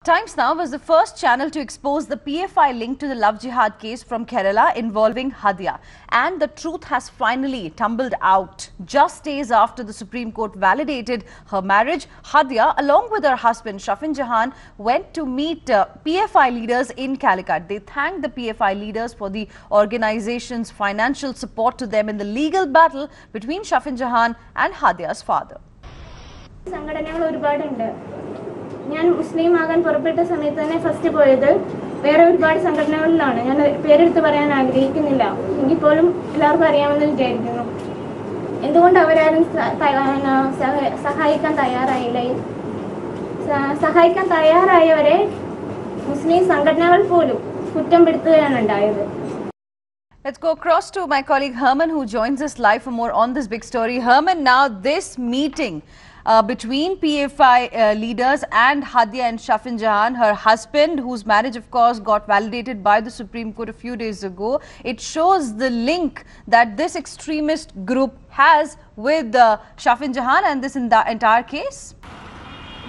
Times Now was the first channel to expose the PFI link to the love jihad case from Kerala involving Hadia. And the truth has finally tumbled out. Just days after the Supreme Court validated her marriage, Hadia, along with her husband Shafin Jahan, went to meet PFI leaders in Calicut. They thanked the PFI leaders for the organization's financial support to them in the legal battle between Shafin Jahan and Hadia's father. I was Muslim and first poet. Where would bad Sangatana learn? And parents were an agreed in the law. Ingipolum, Larbariam and Jail. In the one of Sahaikan Tayara, Sahaikan Tayara, Muslim Sangatana Polu, Kutam and died. Let's go across to my colleague Herman, who joins us live for more on this big story. Herman, now this meeting between PFI leaders and Hadia and Shafin Jahan, her husband, whose marriage of course got validated by the Supreme Court a few days ago, it shows the link that this extremist group has with Shafin Jahan and this entire case.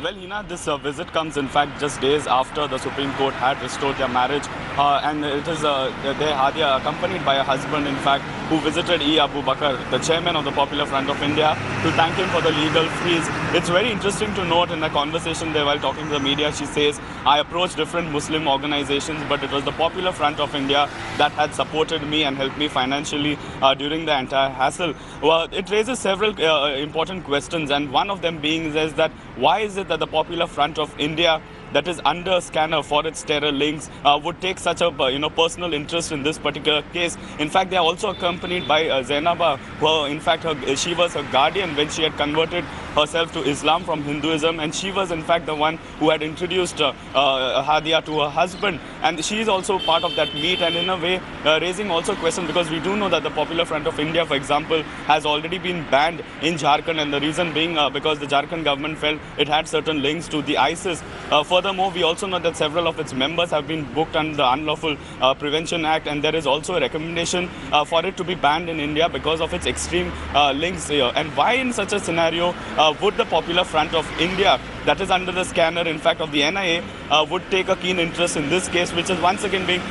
Well, Hina, this visit comes in fact just days after the Supreme Court had restored their marriage, and it is Hadia accompanied by a husband in fact who visited E. Abu Bakr, the chairman of the Popular Front of India, to thank him for the legal freeze. It's very interesting to note in a conversation there while talking to the media, she says, I approached different Muslim organizations, but it was the Popular Front of India that had supported me and helped me financially during the entire hassle. Well, it raises several important questions, and one of them being is that why is it that the Popular Front of India, that is under scanner for its terror links, would take such a personal interest in this particular case. In fact, they are also accompanied by Zainaba, who in fact she was her guardian when she had converted herself to Islam from Hinduism, and she was in fact the one who had introduced Hadia to her husband, and she is also part of that meet, and in a way raising also questions, because we do know that the Popular Front of India, for example, has already been banned in Jharkhand, and the reason being because the Jharkhand government felt it had certain links to the ISIS. Furthermore, we also know that several of its members have been booked under the Unlawful Prevention Act, and there is also a recommendation for it to be banned in India because of its extreme links here. And why in such a scenario would the Popular Front of India, that is under the scanner in fact of the NIA, would take a keen interest in this case, which is once again being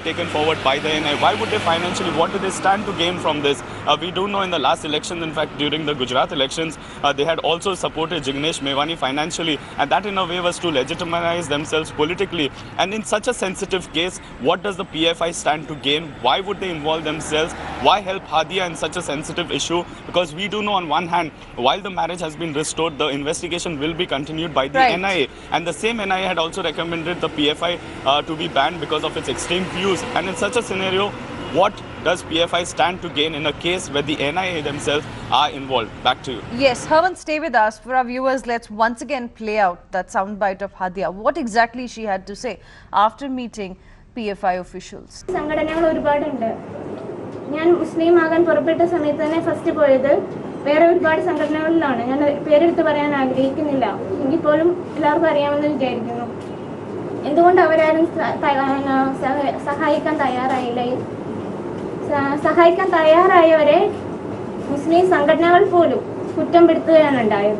taken forward by the NIA? Why would they financially, what do they stand to gain from this? We do know in the last elections, in fact during the Gujarat elections, they had also supported Jignesh Mevani financially, and that in a way was to legitimize themselves politically. And in such a sensitive case, what does the PFI stand to gain? Why would they involve themselves? Why help Hadia in such a sensitive issue? Because we do know on one hand, while the marriage has been restored, the investigation will be continued by the NIA, and the same NIA had also recommended the PFI to be banned because of its extreme views. And in such a scenario, what does PFI stand to gain in a case where the NIA themselves are involved? Back to you. Yes, Herman, stay with us. For our viewers, let's once again play out that soundbite of Hadia. What exactly she had to say after meeting PFI officials. I was Muslim and first poet. Where would bad Sangatana learn? And parents were an agreed in the law. Ingipolum, Larbariam and Jail. In the one of Sahaikan Tayara, Sahaikan Tayara, Muslim Sangatana Polu, Kutam and died.